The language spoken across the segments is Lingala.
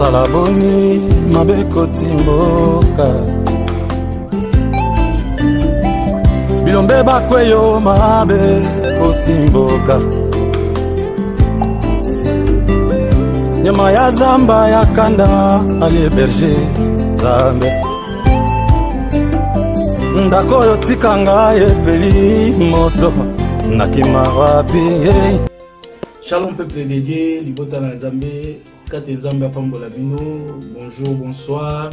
salaboni mabeko timboka bilombe bakweyo mabe kotimboka nyama ya zamba ya kanda ali berger zambe ndako yo tikanga epeli moto nakima wapi. Shalom peuple de Dieu, libota na Nzambe, kate Nzambe apambola bino, bonjour, bonsoir,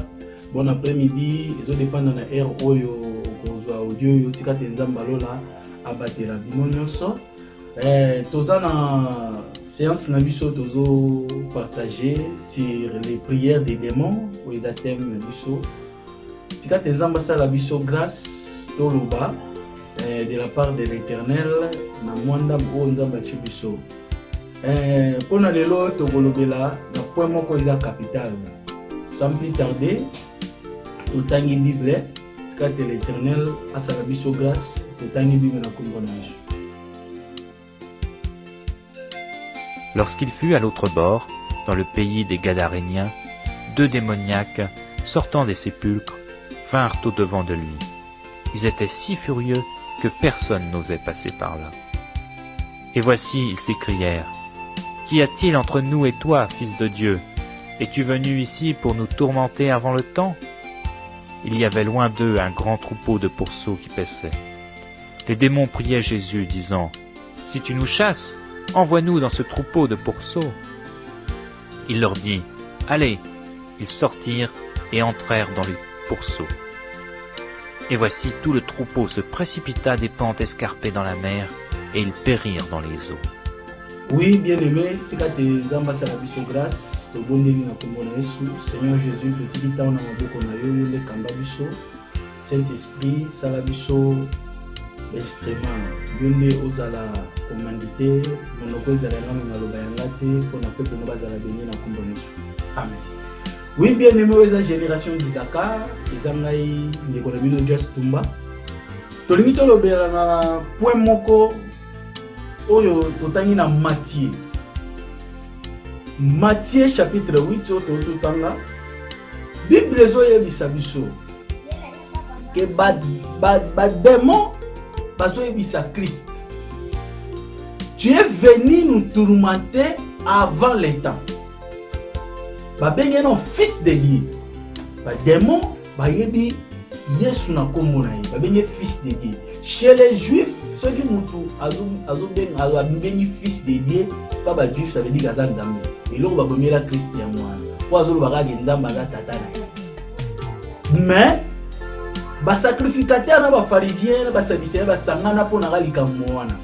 bon après-midi, ezo dépendre na air oyo kozwa audio yo tikate Nzambe lola abatela bino nyonso. Toza na séance na biso tozo partager sur les prières des démons ou les thèmes na biso. Tikate Nzambe sala biso grâce toloba de la part de l'Éternel na mwanda bo Nzambe chibiso. Pour nous lelo tokolobela na point moko eza capital. Sans plus tarder, totangi Bible, car l'Éternel a sa biso grâce, totangi Bible na kombo na Yesu. Lorsqu'il fut à l'autre bord, dans le pays des Gadaréniens, deux démoniaques, sortant des sépulcres, vinrent au-devant de lui. Ils étaient si furieux que personne n'osait passer par là. Et voici, ils s'écrièrent: Qu'y a-t-il entre nous et toi, fils de Dieu? Es-tu venu ici pour nous tourmenter avant le temps? Il y avait loin d'eux un grand troupeau de pourceaux qui paissaient. Les démons priaient Jésus, disant: Si tu nous chasses, envoie-nous dans ce troupeau de pourceaux. Il leur dit: Allez. Ils sortirent et entrèrent dans les pourceaux. Et voici, tout le troupeau se précipita des pentes escarpées dans la mer, et ils périrent dans les eaux. Oui, bien-aimé, c'est quand tu Zamba la biso grâce, tu bon début na kombo na Yesu, Seigneur Jésus, tu tiki ta na maboko na yo le kamba biso, Saint-Esprit, sala biso extrêmement, bionde ozala commandité, monoko ezala na loba yanga te, pour na peuple no bazala béni na kombo na Yesu. Amen. Oui, bien-aimé, la génération d'Isaacar, ezangai ndeko na bino Just Tumba. Tolingi tolobela na point moko oyo totangi na Matthieu chapitre 8 oyo totanga Bible ezoyebisa biso ke badémon bazoyebisa Christ: Tu es venu nous tourmenter avant le temps. Babengeno fils de Dieu. Badémon bayebi Yesu na kombo na ye, babenye fils de Dieu. Chez les Juifs, ceux qui mutu azobeni fils de Dieu, pas ba Juif, ça veut dire Gazan Nzambe. Et là, on va bomber la Christ ya mwana. Kwa zolo baga Nzambe za tata na. Mais ba sacrificateur na ba pharisien na ba sadducéen ba sangana pona galika mwana.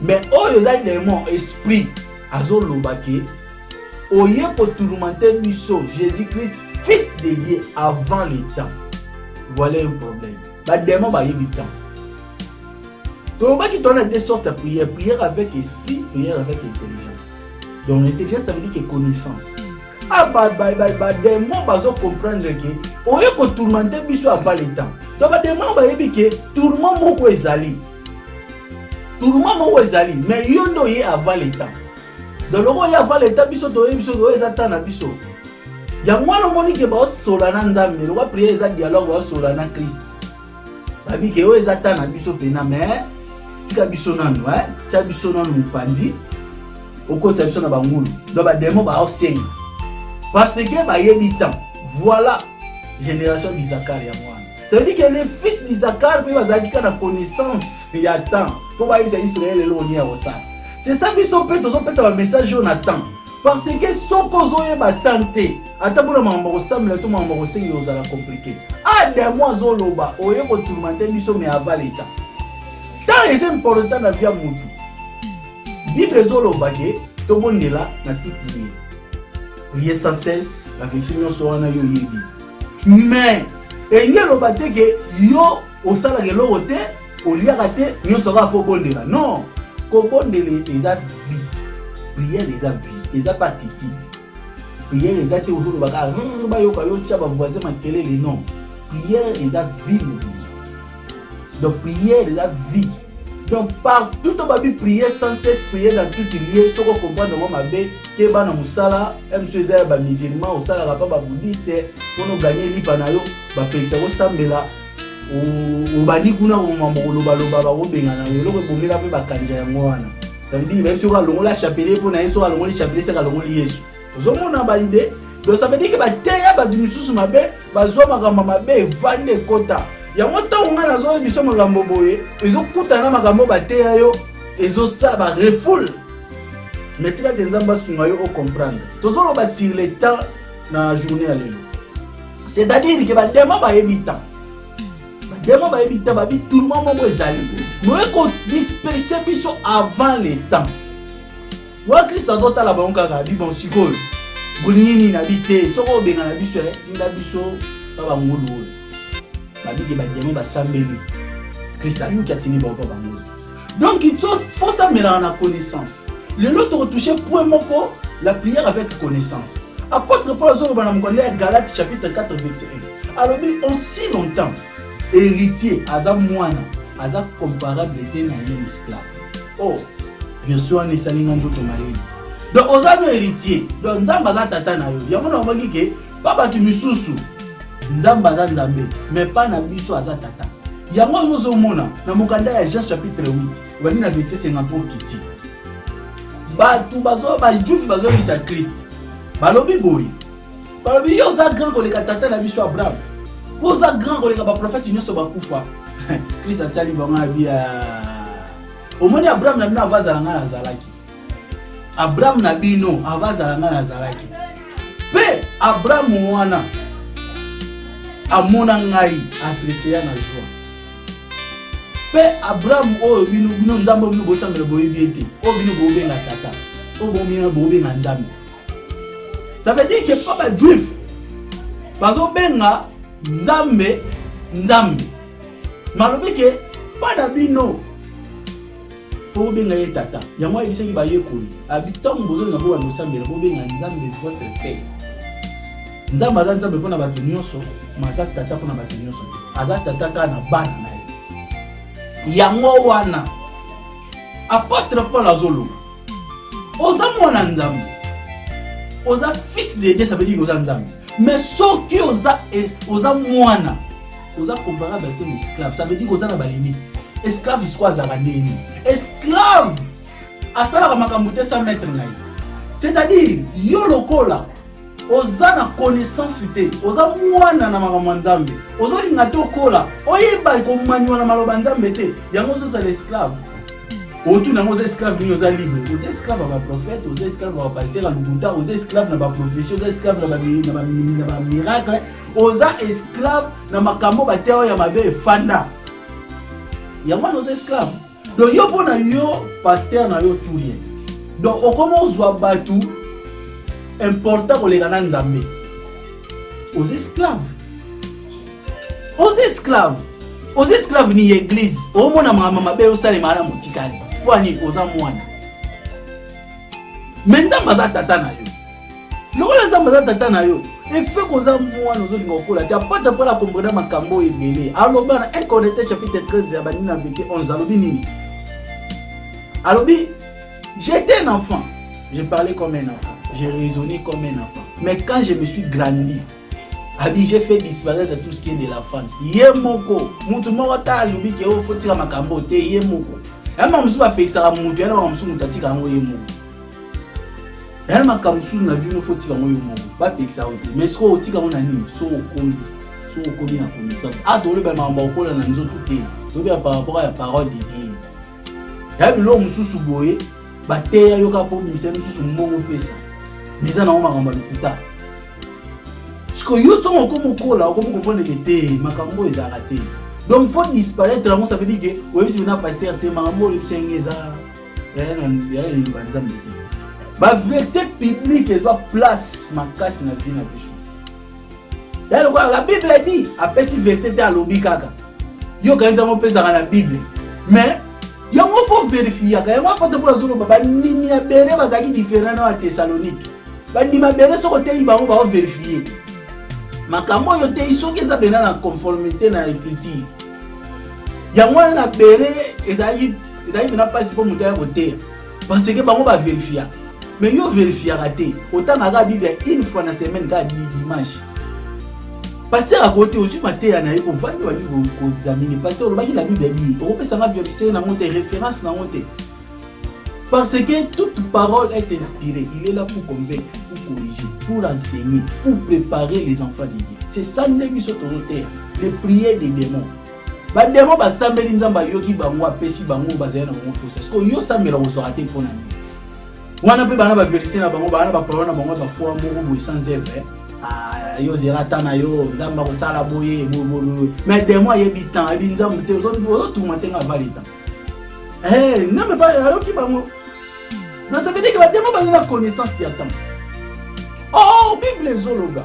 Mais oyo za démon esprit azolo bake oye pour tourmenter biso Jésus-Christ fils de Dieu avant le temps. Voilà un problème. Bah démon ba yebi temps. Donc bah qui donne deux sortes de prières, prière avec esprit, prière avec intelligence. Donc l'intelligence ça veut dire que connaissance. Ah bah démon ba zo comprendre que oye pour tourmenter biso avant le temps. Donc bah démon ba yebi que tourment moko ezali. Tourment moko ezali, mais yondo ye avant le temps. Donc le ya avant le temps biso to biso to ezata na biso. Ya mwana moni ke ba solana Nzambe, lo prier eza dialogue ba solana Christ. Babi ke o ezata na biso pena mais tika biso nanu tia biso nanu mpandi okota biso na bangulu. Donc ba démon ba osenga. Parce que ba yebi temps. Voilà génération d'Isaacar ya mwana. Ça veut dire que les fils d'Isaacar pe bazalika na connaissance ya temps. Pour ba Israël le oni ya osala. C'est ça biso pe tozo pesa ba message on attend. Parce que son kozoye ba tante ata pour mama kosamela to mama kosengi ozala compliqué. Ah de moi zoloba oye ko tourmenter biso mais avant l'état. Tant est important na via mutu. Bible zoloba ke to bondela na toute nuit. Prier sans cesse la version soana yo yedi. Mais engelo bateke yo osala ke lokote oliaka te nyo sera fo bondela. Non, ko bondele eza vie. Prière eza vie. Eza pas titi. Prière eza te aujourd'hui baka ba yoka yo tia ba voisin makelele non. Prière eza vie. Donc prière eza vie. Donc partout on va prier sans cesse, prier dans tout lieu, ce qu'on comprend dans ma bé, que bana musala, monsieur Zaya ba musulman, au sala pas ba bouddhiste, pour nous gagner l'ipanayo, ba pesa au sambela, au bani kuna au mamolo baloba ba obenga na yo, le bomela pe ba kanja ya mwana. Ça veut dire même si on a la chapelet pour na yeso a longo li chapelet c'est ka longo li yesu. Ozomona ba idée, donc ça veut dire que ba teya ba dumususu mabe, ba zo makamba mabe vande kota. Yango ntango nga nazo biso makambo boye ezokutana makambo bateya yo ezosala ba refoule mais tika te nzambe asunga yo ocomprendre tozoloba sur le temps na journée ya lelo c'est-à-dire que badema bayebi temps babi tourment moko ezali noye kodisperse biso avant le temps wa kristo azotala bango kaka abi bon sikoyo bonini na bi te soko obenga na biso tinda biso babangulu oyo donc il faut ça mélanger la connaissance. Le l'autre touché point moko la prière avec connaissance. Apôtre Paul Galates chapitre 4 verset 1. Alors en si longtemps héritier Adam Moana Adam comparable était un esclave. Oh bien sûr on est salinga ndoto maleli. Donc aux amis héritier donc ndamba tata na yo. Yamona obangi ke papa tu misusu Nzamba za nzambe mais pas na biso aza tata. Yango nozo mona na mokanda ya Jean chapitre 8 wali na verset 53 kiti. Batu bazo ba juif bazo bisa Christ. Balobi boy. Balobi yo za grand koleka tata na biso Abraham. Yo za grand koleka ba prophète nyonso bakufa. Christ atali banga bia. Omoni Abraham na bina avaza nga na zalaki. Abraham na bino avaza nga na zalaki. Pe Abraham wana amona ngai apprécier na joie. Pe Abraham o bino nzambo bino bosambela boyebi ete o bino bobenga tata o bino bobenga ndami. Ça veut dire que papa juif bazo benga nzambe malobi ke pada bino o benga ye tata yango ebiseki bayekoli abitango bozo na bo bosambela bobenga nzambe votre père. Nzambe aza nzambe mpona bato nyonso maza tata mpona bato nyonso aza tata kaka na bana na ye yango wana apôtre Paul azoloba oza mwana nzambe oza fils de Dieu, ça veut dire oza nzambe mais soki oza mwana oza comparable avec un esclave, ça veut dire oza na balimite. Esclave siko azaka ndeni esclave asalaka makambo te sans maître na ye, c'est-à-dire yo lokola oza na connaissance te oza mwana na makambo nzambe ozolinga te okola oyeba komaniwa na maloba nzambe te yango ozozala esclave otu nango oza esclave nini oza libre oza esclave ya baprophète oza esclave ya bapaster ya lubuta oza esclave na baprofession oza esclave na bamiracle oza esclave na makambo bateya oyo ya mabe efanda yango wana oza esclave donc yo mpo na yo paster na yo tout rien donc okoma ozwa bato important koleka na nzambe aux esclaves ni église omona makambo mabe osalema na motikali kwani oza mwana me nzambe aza tata na yo lokola nzambe aza tata na yo efe koza mwana ozolinga okola te apata mpola komprena makambo ebele aloba na 1 Corinthiens chapitre 13 ya banini na verset 11 alobi nini alobi j'étais un enfant, je parlais comme un enfant, j'ai raisonné comme un enfant. Mais quand je me suis grandi, j'ai fait disparaître tout ce qui est de la France. Yemoko, mutu moko ta lubi ke o fotira makambo te yemoko. Yama musu ba pesa mutu yana wa musu mutatika ngo yemoko. Yana makamsu na bino fotira ngo yemoko. Ba pesa ote. Mais so otika ngo na nini? So okomi na connaissance. A dole ba mamba okola na nzoto te. Tobi par rapport à la parole de Dieu. Ya bilo mususu boye bateya yoka po mise mususu mbongo pesa. Biza na oma ngamba lukuta. Siko yusto moko mokola okomo comprendre que te makambo ezaka te. Donc faut disparaître là, ça veut dire que oui si on a pasteur te makambo le sengeza ya ni banzambe. Ba vérité publique doit place makasi na vie na biso. Ya la Bible dit après si verset à lobi kaka. Yo kanza mo pesa na Bible. Mais yango faut vérifier ka yango faut te pour zolo baba nini ya bere bazaki différent na Thessalonique. Ba ni mabere soko te ibango ba vérifier. Makambo yo te isoki eza bena na conformité na écriture. Yango na bere ezali ezali na pasi pour moto ya voter parce que bango ba vérifier mais yo vérifier raté autant na Bible une fois na semaine ka dimanche pasteur à côté aussi maté na yeko vandi wa niveau ko examiner pasteur le baki la Bible dit on peut ça vérifier na monter référence na monter parce que toute parole est inspirée, il est là pour convaincre, pour corriger, pour enseigner, pour préparer les enfants de Dieu. C'est ça nous devons sauter, les prières des démons. Les démons ba sambeli nzamba yoki bango apesi bango bazana bango process. Ko yo sambela ko sorate pour nani. Wana pe bana ba vérifier na bango bana ba parole na bango ba foi moko sans œuvre. Ah yo zerata na yo nzamba ko sala boye bolo. Mais démons yebitan, ebinza mute zo tout matin avalita. Non mais pas yoki bango. Donc ça veut dire que les démons ont la connaissance qui attend. Oh, Bible Zologa.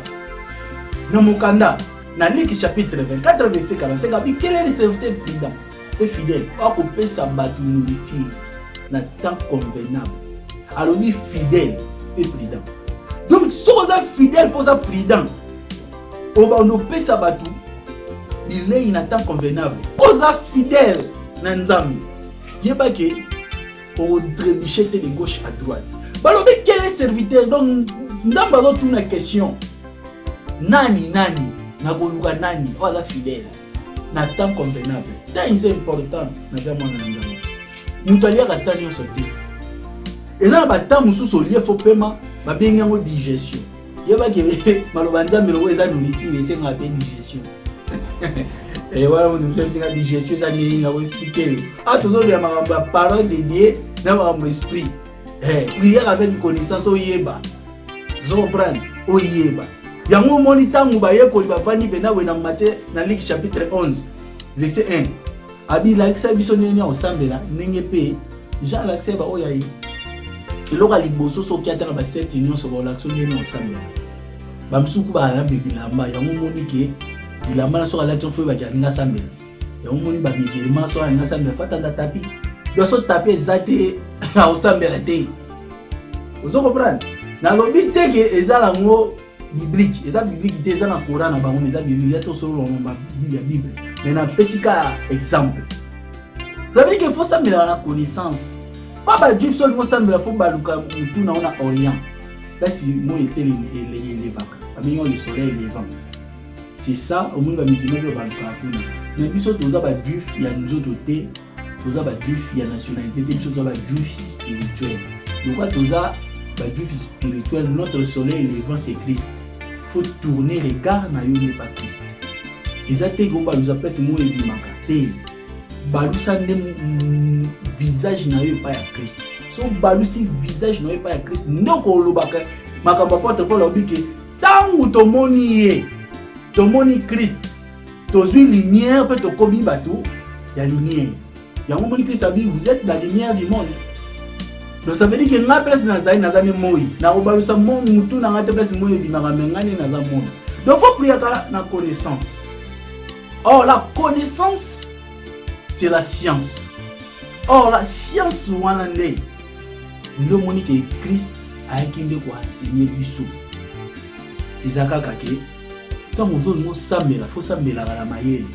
Dans mon candidat, dans Luc chapitre 24, verset 45, quel est le serviteur prudent et fidèle? Or, on peut s'abattre nourriture dans le temps convenable. Alors, oui, fidèle et prudent. Donc, si on est fidèle, il faut être prudent. On peut s'abattre, il est dans le temps convenable. On est fidèle dans le temps. Il n'y a pas que pour trébucher de gauche à droite. Alors, quel est le serviteur? Donc, nous avons une question. Nani, Nagoluga Nani, ou la fidèle, n'a temps convenable. C'est important. Nous avons à temps sauté. Et là, il y a un temps il faut paiement, il y a une digestion. Il y a des malobanda, mais il y a une digestion. Et voilà, nous sommes en digestion, nous avons expliqué. Ah, tout ça, il y a la parole de Dieu dans mon esprit. Prière avec connaissance au Yéba. Vous comprenez? Au Yéba. Il y a un moment où il y a un moment dans Luc chapitre 11, verset 1. Abi l'accès bisonné ensemble là, n'est pas. Jean l'accès ba oyayi. Et là, il y a des choses qui attendent à cette union sur l'action ensemble. Bamsuku ba na bibilamba, il y a un moment où il a mal sur l'action fait ba jana sambe. Il y a un moment où ba musulman sur la sambe fa tanda tapi. Donc so taper zate ensemble la té. Vous comprenez? Na lobi te que ezala ngo biblique, ezala biblique te ezala na Coran na bango, ezala biblique to solo na Bible. Mais na pesika exemple. Ça veut dire qu'il faut s'amener à la connaissance. Pas bah Dieu seul faut s'amener, faut baluka tout na on a Orient. Là si moi était les vacances, mais le soleil les vents. C'est ça au monde va musulman de baluka tout. Mais puis surtout aux ba juif, il y a nous autres thé, aux ba juif, il y a nationalité, puis surtout ba juif spirituel. Donc quoi tous ba juif spirituel, notre soleil les vents c'est Christ. Faut tourner les gars na yo n'est pas Christ. Les athées go ba nous appelle c'est moi et dimaka. Balusa ne visage na yo pas à Christ. So balusi visage na yo pas à Christ. Ndoko lobaka makamba porte pour lobiki tangu tomoni Christ. Tozui lumière peut to kobi bato ya lumière. Ya moni Christ abi vous êtes la lumière du monde. Donc ça veut dire que na place nazani moi na obalusa mon mutu na ngate place moi bimaka mengani na za monde. Donc faut prier na connaissance. Or la connaissance c'est la science. Or la science wanande le moni que Christ a ekinde ko enseigner biso. Ezaka kake tant ozo no sambela faut sambela la mayele.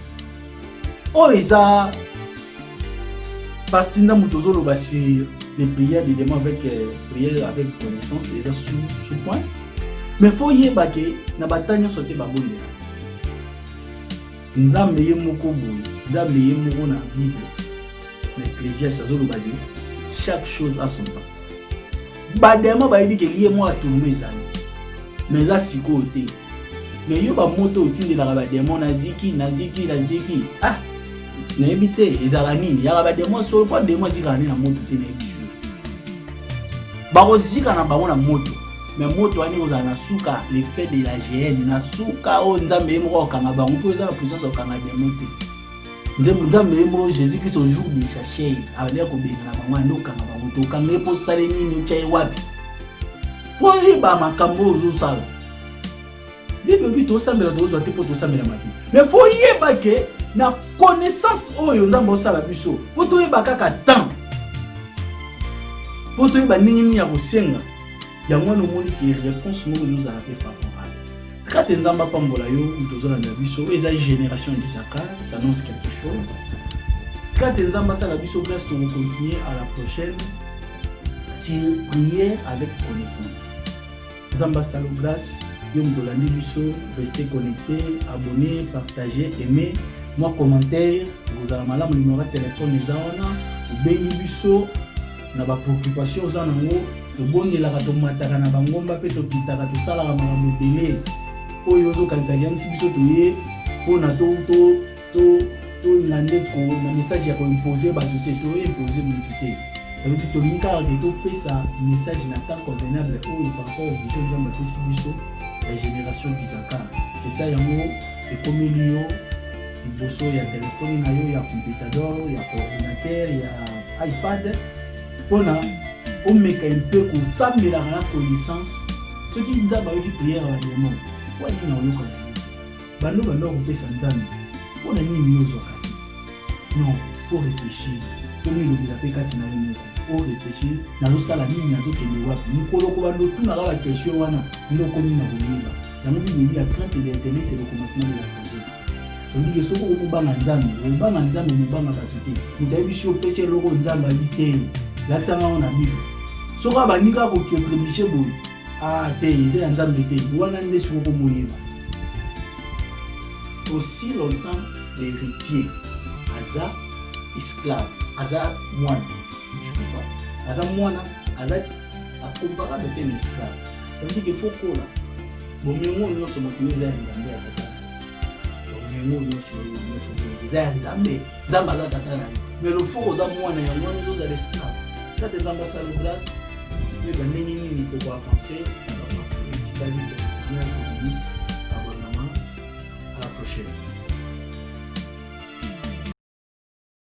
Oh eza partie na mutozo lo basi les prières des démons avec prière avec connaissance eza sous point. Mais faut yeba ke na batanya sote babonde. Nzambe ye moko boye, nzambe ye moko na Bible. L'Ecclésiaste azolobadi, chaque chose a son temps. Badema ba yebi ke lié moi tourner ezali. Mais là siko te. Mais yo ba moto otindi la ba démon naziki. Ah, na yebi te ezala nini? Ya ba démon solo pas démon zika na moto te na yebi. Ba kozika na bango na moto. Mais moto ani ozala na suka l'effet de la GN na suka o nzambe ye moko okanga bango po eza na puissance okanga démon te. Nzambe ye moko Jésus Christ au jour de chercher aller ko benga na bango ando okanga bango to okanga ye po sale nini ochaye wapi. Po yeba makambo ozo sala. Bible bi to sambela to ozo te po to sambela mati. Mais faut yeba ke na connaissance oyo nzambe osala biso. Po to yeba kaka temps. Po to yeba nini ya kosenga. Il y a moins de monde qui réponse nous a fait favorable. Quand Nzamba pambola yo, nous avons la biso, et la génération d'Isaac, ça annonce quelque chose. Quand les ambassadeurs de grâce, on va continuer à la prochaine. C'est prière avec connaissance. Les ambassadeurs de grâce, restez connectés, abonnez, partagez, aimez. Moi, commentaire, vous avez malade, mon numéro de téléphone est là. Béni biso, na ba préoccupation aux anango. Le bon de la raton matara na bangomba pe to kitaka to sala ma mobile. Oyo zo kantagia msubiso to ye, po na to nande ko na message ya ko imposer ba tout to imposer mon tout. Alors tu to linka de to pesa message na temps convenable ou par rapport aux vision de ma biso la génération d'Isaka. C'est ça yango et comme lio bosso ya téléphone na yo ya computador ya ordinateur ya iPad pona on meka un peu ko samela la connaissance ce qui nous a ba yo prière à démon kwa ni na yo ka bando ko pesa nzambe pona ni miozo ka non faut réfléchir comme il le appelle katina yo faut réfléchir na lo sala ni na zo kende wapi ni ko loko bando tuna la question wana ni ko ni na boliba na mo bi ni la crainte de l'éternel c'est le commencement de la sagesse. On dit que ce qu'on vous bang en zame, on bang en zame, on bang en battuté. Vous avez vu si on peut se logo en zame habité. Là, ça va en habité. Ce qu'on va dire pour que le biche boule. Ah, c'est un zame d'été. Vous en avez sur vos moyens. Aussi longtemps, les héritiers, Aza, esclave, Aza, moine. Je ne sais pas. Aza, moine, Aza, comparable à un esclave. C'est-à-dire qu'il faut qu'on a. Bon, mais moi, nous sommes motivés à regarder. Mais le fond aux amours et à moi nous allons esclaves. Quand les ambassadeurs de glace, les bénéfices pour avancer, à la prochaine.